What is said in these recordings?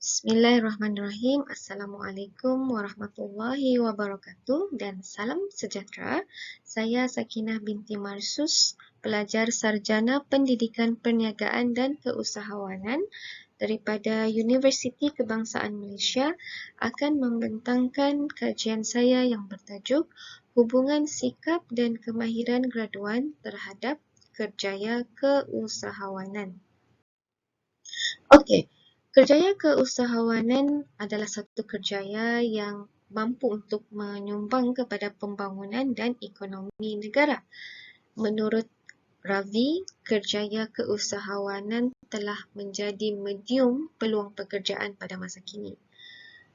Bismillahirrahmanirrahim. Assalamualaikum warahmatullahi wabarakatuh dan salam sejahtera. Saya Sakinah binti Marsus, pelajar Sarjana Pendidikan Perniagaan dan Keusahawanan daripada Universiti Kebangsaan Malaysia akan membentangkan kajian saya yang bertajuk Hubungan Sikap dan Kemahiran Graduan terhadap Kerjaya Keusahawanan. Okey. Kerjaya keusahawanan adalah satu kerjaya yang mampu untuk menyumbang kepada pembangunan dan ekonomi negara. Menurut Ravi, kerjaya keusahawanan telah menjadi medium peluang pekerjaan pada masa kini.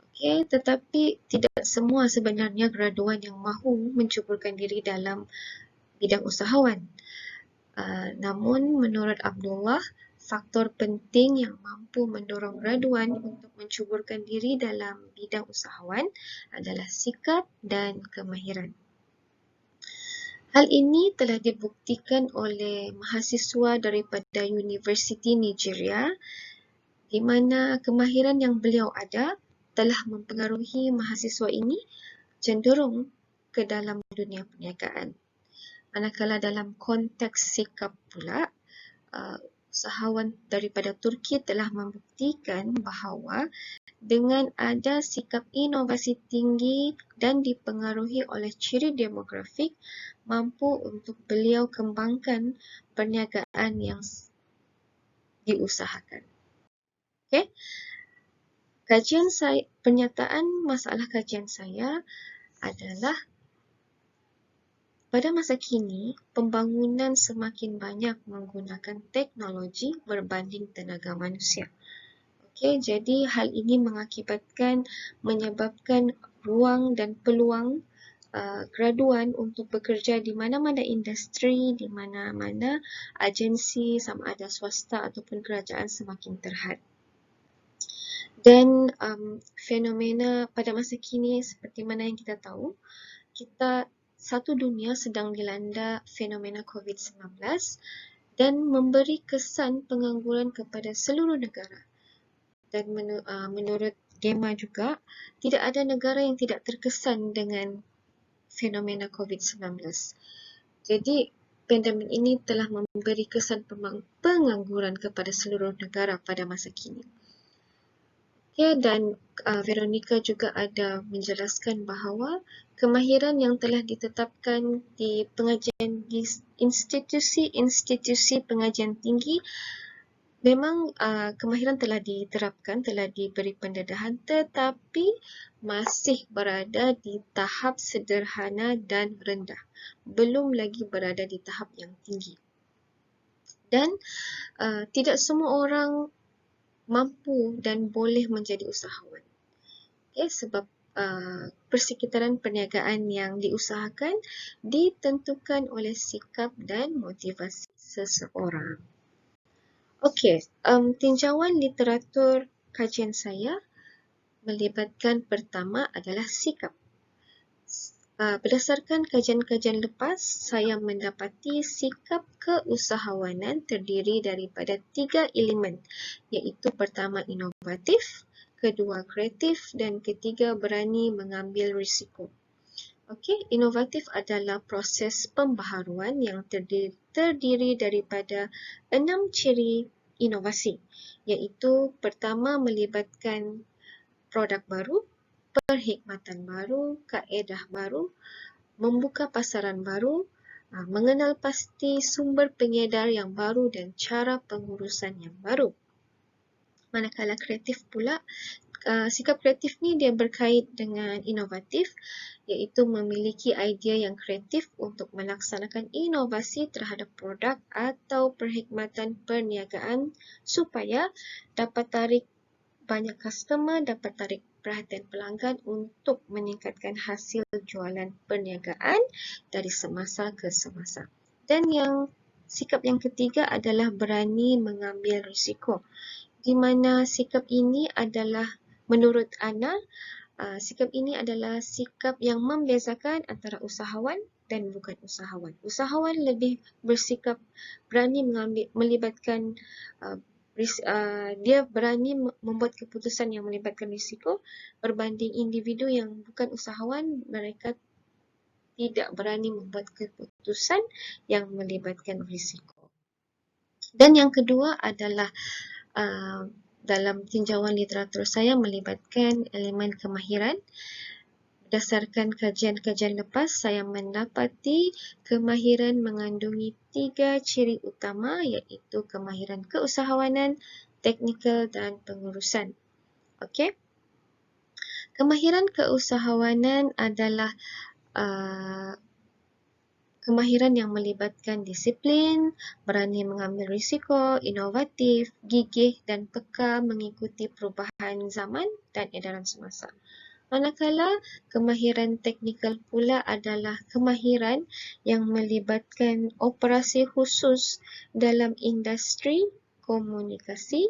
Okey, tetapi tidak semua sebenarnya graduan yang mahu mencuburkan diri dalam bidang usahawan. Namun menurut Abdullah, faktor penting yang mampu mendorong graduan untuk mencuburkan diri dalam bidang usahawan adalah sikap dan kemahiran. Hal ini telah dibuktikan oleh mahasiswa daripada Universiti Nigeria di mana kemahiran yang beliau ada telah mempengaruhi mahasiswa ini cenderung ke dalam dunia perniagaan. Manakala dalam konteks sikap pula, usahawan daripada Turki telah membuktikan bahawa dengan ada sikap inovasi tinggi dan dipengaruhi oleh ciri demografik, mampu untuk beliau kembangkan perniagaan yang diusahakan. Okey. Pernyataan masalah kajian saya adalah pada masa kini, pembangunan semakin banyak menggunakan teknologi berbanding tenaga manusia. Okey, jadi hal ini menyebabkan ruang dan peluang graduan untuk bekerja di mana-mana industri, di mana-mana agensi sama ada swasta ataupun kerajaan semakin terhad. Dan fenomena pada masa kini seperti mana yang kita tahu, satu dunia sedang dilanda fenomena COVID-19 dan memberi kesan pengangguran kepada seluruh negara. Dan menurut GEMA juga, tidak ada negara yang tidak terkesan dengan fenomena COVID-19. Jadi, pandemik ini telah memberi kesan pengangguran kepada seluruh negara pada masa kini. Okay, dan Veronica juga ada menjelaskan bahawa kemahiran yang telah ditetapkan di institusi-institusi pengajian tinggi memang kemahiran telah diterapkan, telah diberi pendedahan tetapi masih berada di tahap sederhana dan rendah. Belum lagi berada di tahap yang tinggi. Dan tidak semua orang mampu dan boleh menjadi usahawan. Okay, sebab persekitaran perniagaan yang diusahakan ditentukan oleh sikap dan motivasi seseorang. Okey, tinjauan literatur kajian saya melibatkan pertama adalah sikap. Berdasarkan kajian-kajian lepas, saya mendapati sikap keusahawanan terdiri daripada 3 elemen, iaitu pertama inovatif, kedua kreatif dan ketiga berani mengambil risiko. Okey, inovatif adalah proses pembaharuan yang terdiri daripada 6 ciri inovasi, iaitu pertama melibatkan produk baru, perkhidmatan baru, kaedah baru, membuka pasaran baru, mengenal pasti sumber pengedar yang baru dan cara pengurusan yang baru. Manakala kreatif pula, sikap kreatif ni dia berkait dengan inovatif, iaitu memiliki idea yang kreatif untuk melaksanakan inovasi terhadap produk atau perkhidmatan perniagaan supaya dapat tarik banyak customer, dapat tarik perhatian pelanggan untuk meningkatkan hasil jualan perniagaan dari semasa ke semasa. Dan sikap yang ketiga adalah berani mengambil risiko, di mana sikap ini adalah menurut Ana, sikap ini adalah sikap yang membezakan antara usahawan dan bukan usahawan. Usahawan lebih bersikap berani melibatkan dia berani membuat keputusan yang melibatkan risiko berbanding individu yang bukan usahawan, mereka tidak berani membuat keputusan yang melibatkan risiko. Dan yang kedua adalah dalam tinjauan literatur saya melibatkan elemen kemahiran. Berdasarkan kajian-kajian lepas, saya mendapati kemahiran mengandungi 3 ciri utama, iaitu kemahiran keusahawanan, teknikal dan pengurusan. Okey. Kemahiran keusahawanan adalah kemahiran yang melibatkan disiplin, berani mengambil risiko, inovatif, gigih dan peka mengikuti perubahan zaman dan edaran semasa. Manakala kemahiran teknikal pula adalah kemahiran yang melibatkan operasi khusus dalam industri, komunikasi,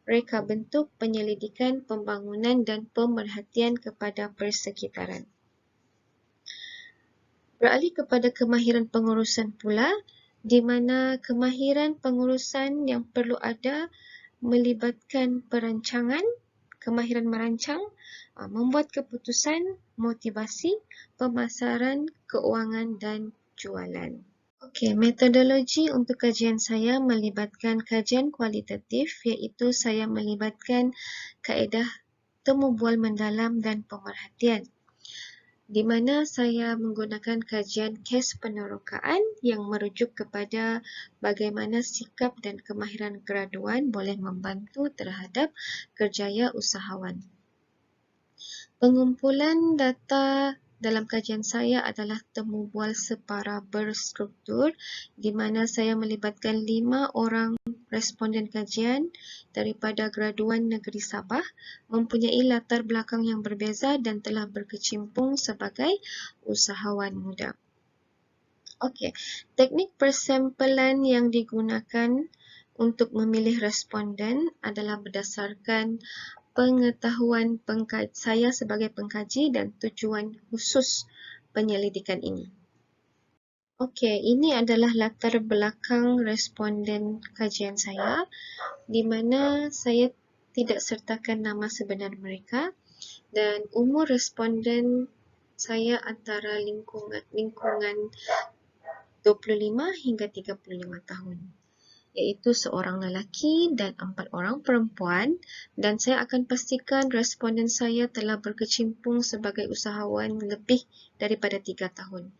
reka bentuk, penyelidikan, pembangunan dan pemerhatian kepada persekitaran. Beralih kepada kemahiran pengurusan pula, di mana kemahiran pengurusan yang perlu ada melibatkan perancangan, kemahiran merancang, membuat keputusan, motivasi, pemasaran, keuangan dan jualan. Okey, metodologi untuk kajian saya melibatkan kajian kualitatif, iaitu saya melibatkan kaedah temu bual mendalam dan pemerhatian, di mana saya menggunakan kajian kes penerokaan yang merujuk kepada bagaimana sikap dan kemahiran graduan boleh membantu terhadap kerjaya usahawan. Pengumpulan data dalam kajian saya adalah temu bual separa berstruktur, di mana saya melibatkan 5 orang responden kajian daripada graduan negeri Sabah, mempunyai latar belakang yang berbeza dan telah berkecimpung sebagai usahawan muda. Okey, teknik persampelan yang digunakan untuk memilih responden adalah berdasarkan pengetahuan saya sebagai pengkaji dan tujuan khusus penyelidikan ini. Okey, ini adalah latar belakang responden kajian saya, di mana saya tidak sertakan nama sebenar mereka dan umur responden saya antara lingkungan 25 hingga 35 tahun. Iaitu seorang lelaki dan 4 orang perempuan, dan saya akan pastikan responden saya telah berkecimpung sebagai usahawan lebih daripada 3 tahun.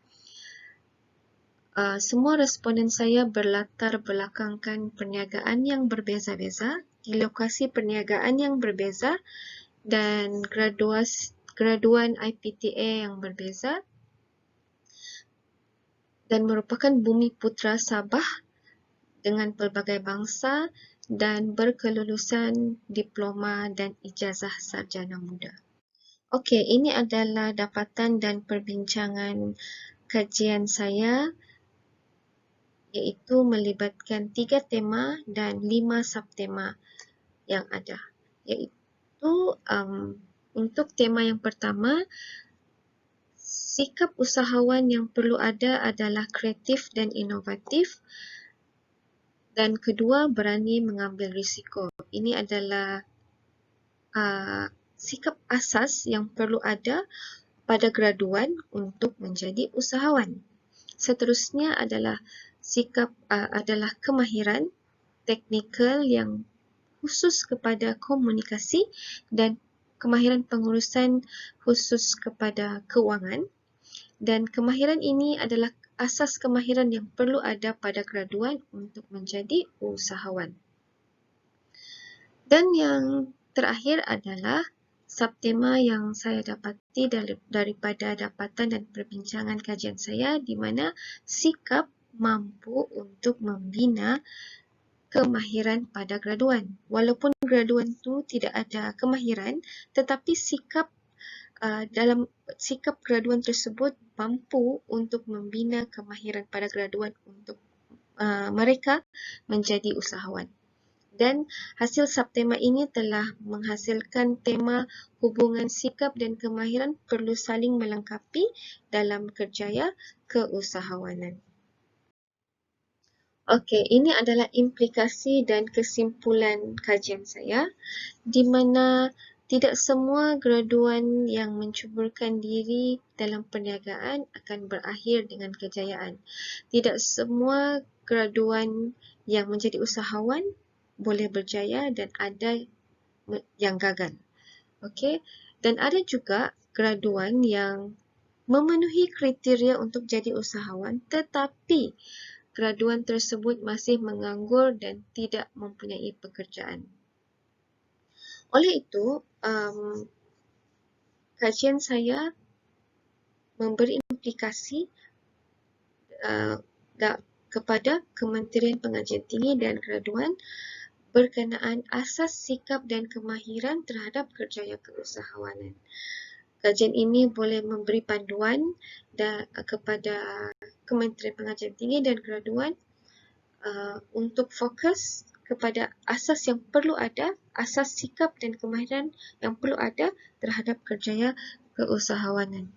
Semua responden saya berlatar belakangkan perniagaan yang berbeza-beza, di lokasi perniagaan yang berbeza dan graduan IPTA yang berbeza, dan merupakan bumi putera Sabah dengan pelbagai bangsa dan berkelulusan diploma dan ijazah sarjana muda. Okey, ini adalah dapatan dan perbincangan kajian saya, iaitu melibatkan 3 tema dan 5 subtema yang ada. Iaitu untuk tema yang pertama, sikap usahawan yang perlu ada adalah kreatif dan inovatif. Dan kedua, berani mengambil risiko. Ini adalah sikap asas yang perlu ada pada graduan untuk menjadi usahawan. Seterusnya adalah adalah kemahiran teknikal yang khusus kepada komunikasi dan kemahiran pengurusan khusus kepada keuangan. Dan kemahiran ini adalah asas kemahiran yang perlu ada pada graduan untuk menjadi usahawan. Dan yang terakhir adalah subtema yang saya dapati daripada dapatan dan perbincangan kajian saya, di mana sikap mampu untuk membina kemahiran pada graduan. Walaupun graduan itu tidak ada kemahiran, tetapi dalam sikap graduan tersebut mampu untuk membina kemahiran pada graduan untuk mereka menjadi usahawan. Dan hasil subtema ini telah menghasilkan tema hubungan sikap dan kemahiran perlu saling melengkapi dalam kerjaya keusahawanan. Okey, ini adalah implikasi dan kesimpulan kajian saya, di mana tidak semua graduan yang mencuburkan diri dalam perniagaan akan berakhir dengan kejayaan. Tidak semua graduan yang menjadi usahawan boleh berjaya dan ada yang gagal. Okey, dan ada juga graduan yang memenuhi kriteria untuk jadi usahawan tetapi graduan tersebut masih menganggur dan tidak mempunyai pekerjaan. Oleh itu, kajian saya memberi implikasi kepada Kementerian Pengajian Tinggi dan Graduan berkenaan asas sikap dan kemahiran terhadap kerjaya keusahawanan. Kajian ini boleh memberi panduan kepada Kementerian Pengajian Tinggi dan Graduan untuk fokus kepada asas yang perlu ada, asas sikap dan kemahiran yang perlu ada terhadap kerjaya keusahawanan.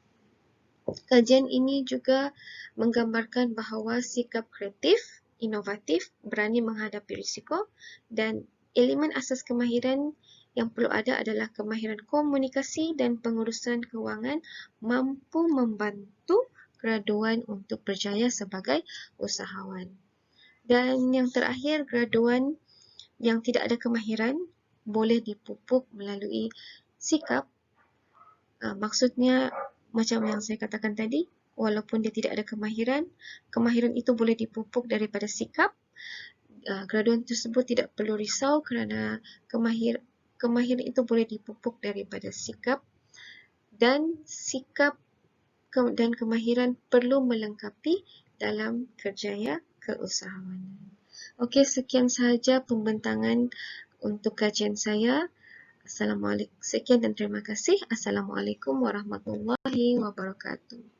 Kajian ini juga menggambarkan bahawa sikap kreatif, inovatif, berani menghadapi risiko dan elemen asas kemahiran yang perlu ada adalah kemahiran komunikasi dan pengurusan kewangan mampu membantu graduan untuk berjaya sebagai usahawan. Dan yang terakhir, graduan yang tidak ada kemahiran boleh dipupuk melalui sikap. Maksudnya macam yang saya katakan tadi, walaupun dia tidak ada kemahiran, kemahiran itu boleh dipupuk daripada sikap. Graduan tersebut tidak perlu risau kerana kemahiran itu boleh dipupuk daripada sikap, dan sikap dan kemahiran perlu melengkapi dalam kerjaya keusahawanan. Okey, sekian sahaja pembentangan untuk kajian saya. Sekian dan terima kasih. Assalamualaikum warahmatullahi wabarakatuh.